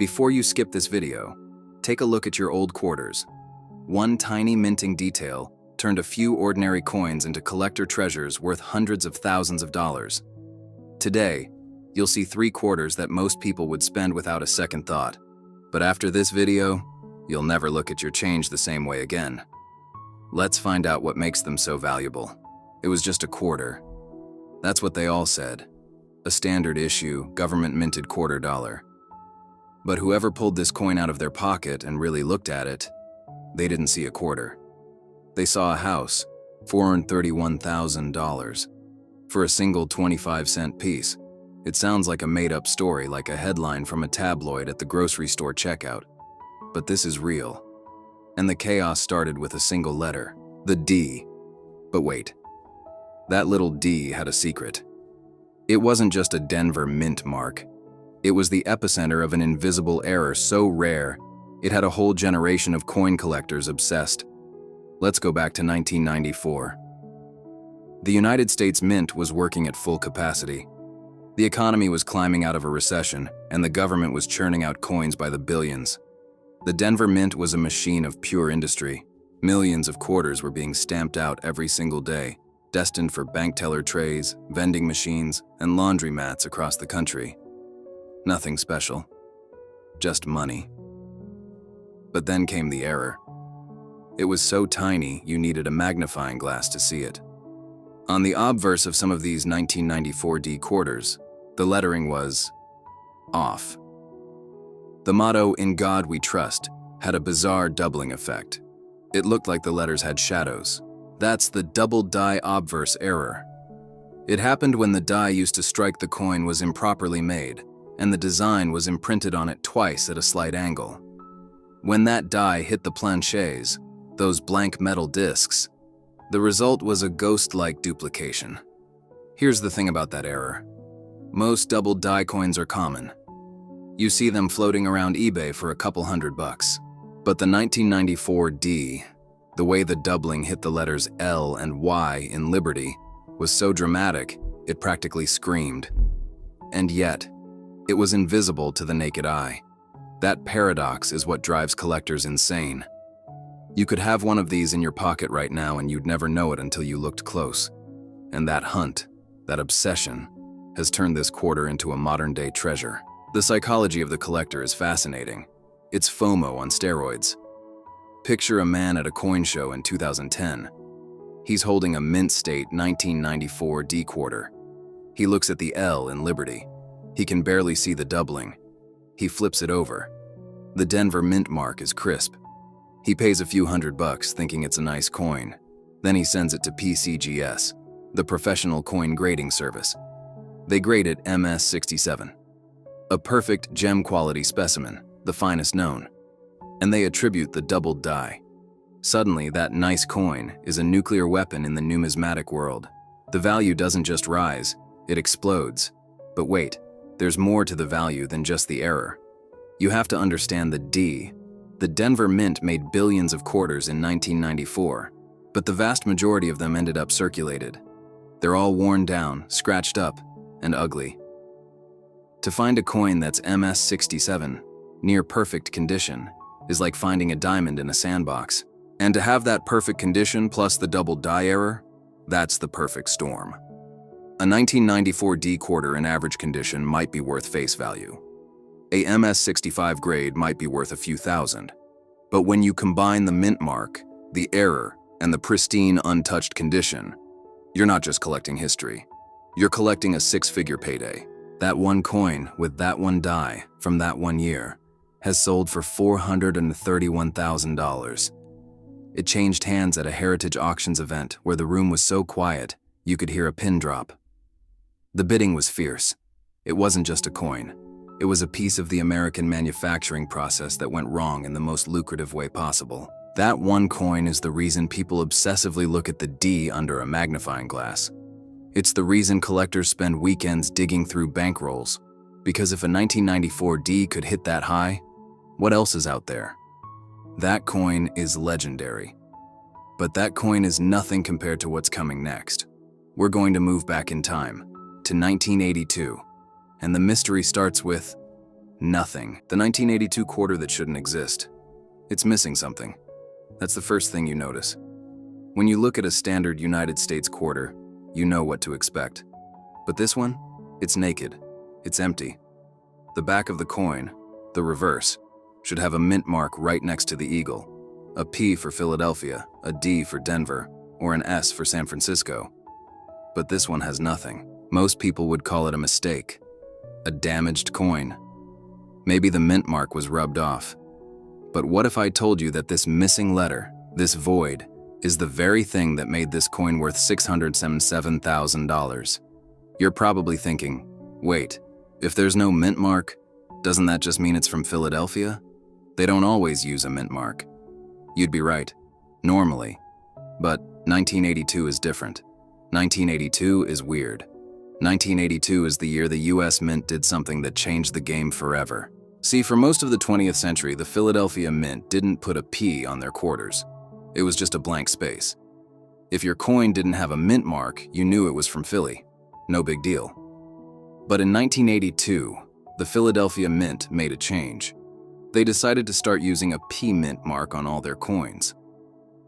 Before you skip this video, take a look at your old quarters. One tiny minting detail turned a few ordinary coins into collector treasures worth hundreds of thousands of dollars. Today, you'll see 3 quarters that most people would spend without a second thought. But after this video, you'll never look at your change the same way again. Let's find out what makes them so valuable. It was just a quarter. That's what they all said. A standard issue, government-minted quarter dollar. But whoever pulled this coin out of their pocket and really looked at it, they didn't see a quarter. They saw a house, $431,000, for a single 25-cent piece. It sounds like a made-up story, like a headline from a tabloid at the grocery store checkout. But this is real. And the chaos started with a single letter, the D. But wait, that little D had a secret. It wasn't just a Denver mint mark. It was the epicenter of an invisible error so rare, it had a whole generation of coin collectors obsessed. Let's go back to 1994. The United States Mint was working at full capacity. The economy was climbing out of a recession, and the government was churning out coins by the billions. The Denver Mint was a machine of pure industry. Millions of quarters were being stamped out every single day, destined for bank teller trays, vending machines, and laundromats across the country. Nothing special, just money. But then came the error. It was so tiny you needed a magnifying glass to see it. On the obverse of some of these 1994 D quarters, the lettering was off. The motto, "In God We Trust," had a bizarre doubling effect. It looked like the letters had shadows. That's the double die obverse error. It happened when the die used to strike the coin was improperly made, and the design was imprinted on it twice at a slight angle. When that die hit the planchets, those blank metal discs, the result was a ghost-like duplication. Here's the thing about that error. Most double die coins are common. You see them floating around eBay for a couple $100. But the 1994 D, the way the doubling hit the letters L and Y in Liberty, was so dramatic, it practically screamed. And yet, it was invisible to the naked eye. That paradox is what drives collectors insane. You could have one of these in your pocket right now and you'd never know it until you looked close. And that hunt, that obsession, has turned this quarter into a modern-day treasure. The psychology of the collector is fascinating. It's FOMO on steroids. Picture a man at a coin show in 2010. He's holding a mint state 1994 D quarter. He looks at the L in Liberty. He can barely see the doubling. He flips it over. The Denver mint mark is crisp. He pays a few $100 thinking it's a nice coin. Then he sends it to PCGS, the professional coin grading service. They grade it MS67. A perfect gem-quality specimen, the finest known. And they attribute the doubled die. Suddenly, that nice coin is a nuclear weapon in the numismatic world. The value doesn't just rise, it explodes. But wait, there's more to the value than just the error. You have to understand the D. The Denver Mint made billions of quarters in 1994, but the vast majority of them ended up circulated. They're all worn down, scratched up, and ugly. To find a coin that's MS67, near perfect condition, is like finding a diamond in a sandbox. And to have that perfect condition plus the double die error, that's the perfect storm. A 1994 D quarter in average condition might be worth face value. A MS65 grade might be worth a few thousand. But when you combine the mint mark, the error, and the pristine, untouched condition, you're not just collecting history. You're collecting a 6-figure payday. That one coin with that one die from that one year has sold for $431,000. It changed hands at a Heritage Auctions event where the room was so quiet you could hear a pin drop. The bidding was fierce. It wasn't just a coin. It was a piece of the American manufacturing process that went wrong in the most lucrative way possible. That one coin is the reason people obsessively look at the D under a magnifying glass. It's the reason collectors spend weekends digging through bankrolls. Because if a 1994 D could hit that high, what else is out there? That coin is legendary. But that coin is nothing compared to what's coming next. We're going to move back in time, to 1982, and the mystery starts with Nothing. The 1982 quarter that shouldn't exist. It's missing something. That's the first thing you notice. When you look at a standard United States quarter, you know what to expect. But this one? It's naked. It's empty. The back of the coin, the reverse, should have a mint mark right next to the eagle. A P for Philadelphia, a D for Denver, or an S for San Francisco. But this one has nothing. Most people would call it a mistake. A damaged coin. Maybe the mint mark was rubbed off. But what if I told you that this missing letter, this void, is the very thing that made this coin worth $677,000? You're probably thinking, wait, if there's no mint mark, doesn't that just mean it's from Philadelphia? They don't always use a mint mark. You'd be right, normally. But 1982 is different. 1982 is weird. 1982 is the year the US Mint did something that changed the game forever. See, for most of the 20th century, the Philadelphia Mint didn't put a P on their quarters. It was just a blank space. If your coin didn't have a mint mark, you knew it was from Philly. No big deal. But in 1982, the Philadelphia Mint made a change. They decided to start using a P mint mark on all their coins.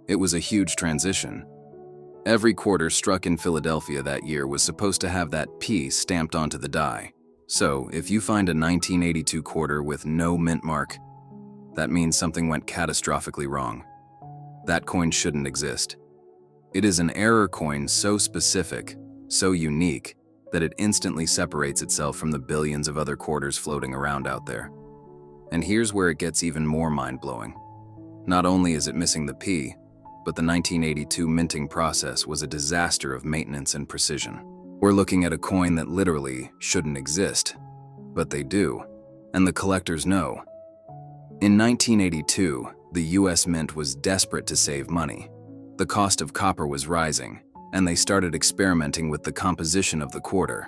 It was a huge transition. Every quarter struck in Philadelphia that year was supposed to have that P stamped onto the die. So, if you find a 1982 quarter with no mint mark, that means something went catastrophically wrong. That coin shouldn't exist. It is an error coin so specific, so unique, that it instantly separates itself from the billions of other quarters floating around out there. And here's where it gets even more mind-blowing. Not only is it missing the P, but the 1982 minting process was a disaster of maintenance and precision. We're looking at a coin that literally shouldn't exist, but they do, and the collectors know. In 1982, the US Mint was desperate to save money. The cost of copper was rising, and they started experimenting with the composition of the quarter.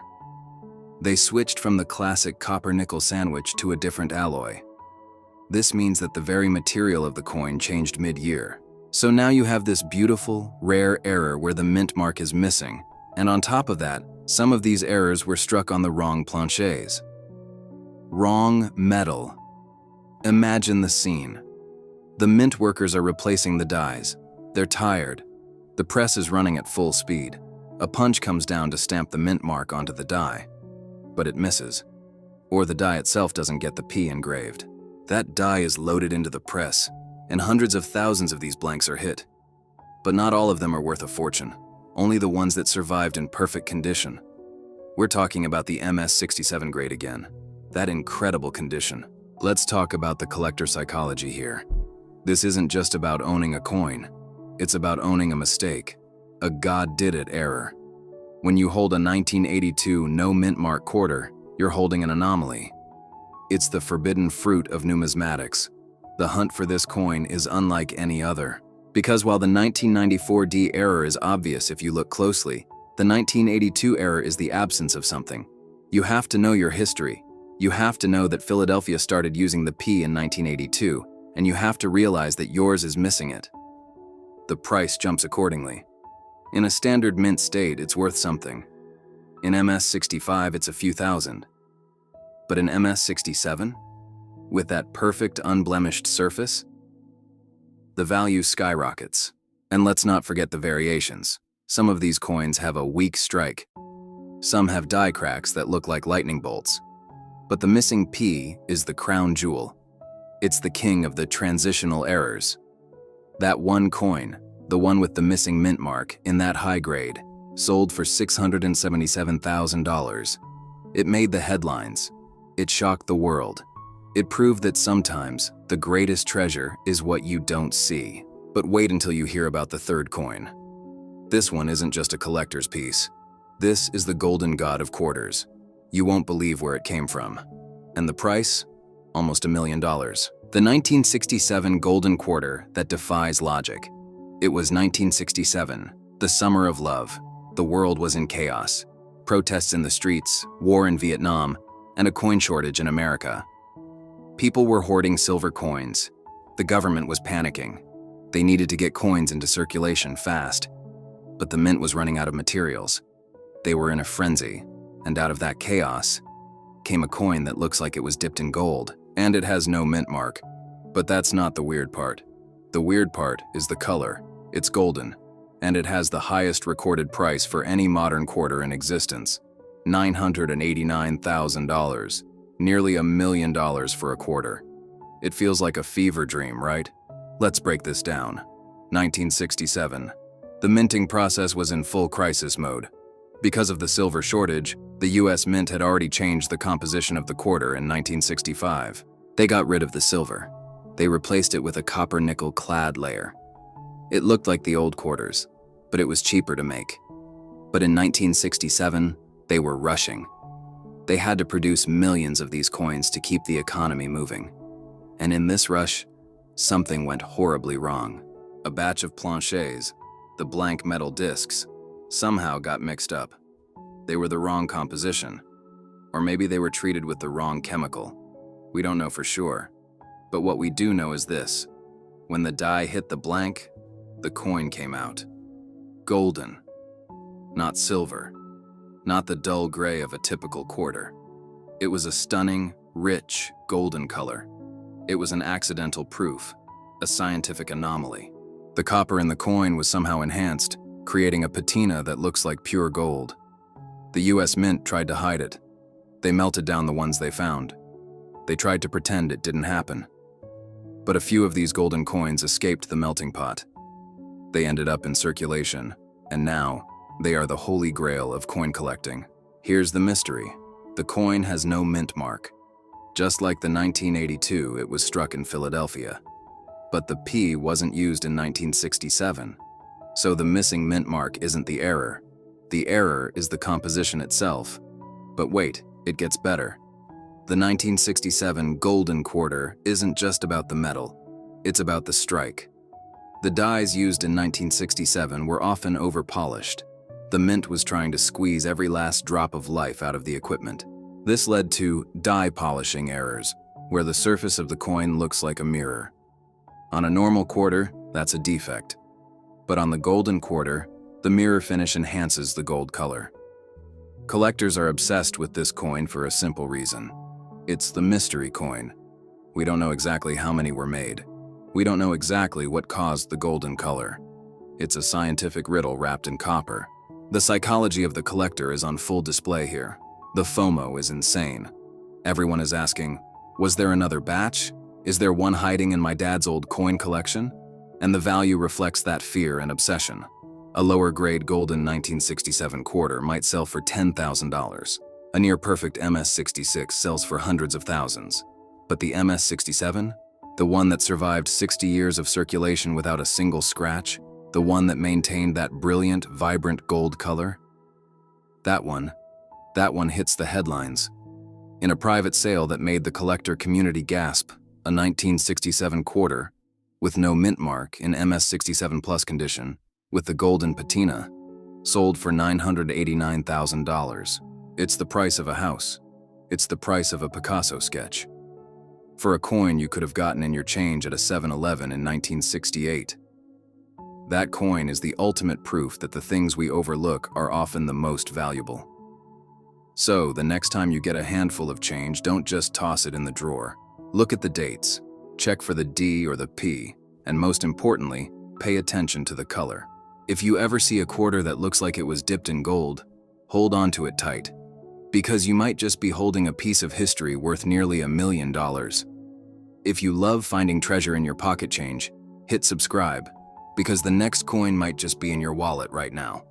They switched from the classic copper-nickel sandwich to a different alloy. This means that the very material of the coin changed mid-year. So now you have this beautiful, rare error where the mint mark is missing, and on top of that, some of these errors were struck on the wrong planchets. Wrong metal. Imagine the scene. The mint workers are replacing the dies. They're tired. The press is running at full speed. A punch comes down to stamp the mint mark onto the die, but it misses. Or the die itself doesn't get the P engraved. That die is loaded into the press, and hundreds of thousands of these blanks are hit. But not all of them are worth a fortune, only the ones that survived in perfect condition. We're talking about the MS-67 grade again, that incredible condition. Let's talk about the collector psychology here. This isn't just about owning a coin, it's about owning a mistake, a God-did-it error. When you hold a 1982 no mint mark quarter, you're holding an anomaly. It's the forbidden fruit of numismatics. The hunt for this coin is unlike any other. Because while the 1994 D error is obvious if you look closely, the 1982 error is the absence of something. You have to know your history. You have to know that Philadelphia started using the P in 1982, and you have to realize that yours is missing it. The price jumps accordingly. In a standard mint state, it's worth something. In MS-65, it's a few thousand. But in MS-67? With that perfect, unblemished surface? The value skyrockets. And let's not forget the variations. Some of these coins have a weak strike. Some have die cracks that look like lightning bolts. But the missing P is the crown jewel. It's the king of the transitional errors. That one coin, the one with the missing mint mark in that high grade, sold for $677,000. It made the headlines. It shocked the world. It proved that sometimes the greatest treasure is what you don't see. But wait until you hear about the third coin. This one isn't just a collector's piece. This is the golden god of quarters. You won't believe where it came from. And the price? Almost $1 million. The 1967 golden quarter that defies logic. It was 1967, the summer of love. The world was in chaos. Protests in the streets, war in Vietnam, and a coin shortage in America. People were hoarding silver coins. The government was panicking. They needed to get coins into circulation fast. But the mint was running out of materials. They were in a frenzy, and out of that chaos, came a coin that looks like it was dipped in gold, and it has no mint mark. But that's not the weird part. The weird part is the color. It's golden, and it has the highest recorded price for any modern quarter in existence, $989,000, nearly $1 million for a quarter. It feels like a fever dream, right? Let's break this down. 1967. The minting process was in full crisis mode. Because of the silver shortage, the US Mint had already changed the composition of the quarter in 1965. They got rid of the silver. They replaced it with a copper-nickel clad layer. It looked like the old quarters, but it was cheaper to make. But in 1967, they were rushing. They had to produce millions of these coins to keep the economy moving. And in this rush, something went horribly wrong. A batch of planchets, the blank metal discs, somehow got mixed up. They were the wrong composition. Or maybe they were treated with the wrong chemical. We don't know for sure. But what we do know is this. When the die hit the blank, the coin came out. Golden. Not silver. Not the dull gray of a typical quarter. It was a stunning, rich, golden color. It was an accidental proof, a scientific anomaly. The copper in the coin was somehow enhanced, creating a patina that looks like pure gold. The US Mint tried to hide it. They melted down the ones they found. They tried to pretend it didn't happen. But a few of these golden coins escaped the melting pot. They ended up in circulation, and now they are the holy grail of coin collecting. Here's the mystery. The coin has no mint mark. Just like the 1982, it was struck in Philadelphia. But the P wasn't used in 1967. So the missing mint mark isn't the error. The error is the composition itself. But wait, it gets better. The 1967 golden quarter isn't just about the metal. It's about the strike. The dies used in 1967 were often over-polished. The mint was trying to squeeze every last drop of life out of the equipment. This led to die polishing errors, where the surface of the coin looks like a mirror. On a normal quarter, that's a defect. But on the golden quarter, the mirror finish enhances the gold color. Collectors are obsessed with this coin for a simple reason. It's the mystery coin. We don't know exactly how many were made. We don't know exactly what caused the golden color. It's a scientific riddle wrapped in copper. The psychology of the collector is on full display here. The FOMO is insane. Everyone is asking, was there another batch? Is there one hiding in my dad's old coin collection? And the value reflects that fear and obsession. A lower-grade golden 1967 quarter might sell for $10,000. A near-perfect MS-66 sells for hundreds of thousands. But the MS-67? The one that survived 60 years of circulation without a single scratch? The one that maintained that brilliant, vibrant gold color? That one hits the headlines. In a private sale that made the collector community gasp, a 1967 quarter, with no mint mark in MS-67 Plus condition, with the golden patina, sold for $989,000. It's the price of a house. It's the price of a Picasso sketch. For a coin you could have gotten in your change at a 7-Eleven in 1968. That coin is the ultimate proof that the things we overlook are often the most valuable. So, the next time you get a handful of change, don't just toss it in the drawer. Look at the dates, check for the D or the P, and most importantly, pay attention to the color. If you ever see a quarter that looks like it was dipped in gold, hold on to it tight. Because you might just be holding a piece of history worth nearly $1 million. If you love finding treasure in your pocket change, hit subscribe, because the next coin might just be in your wallet right now.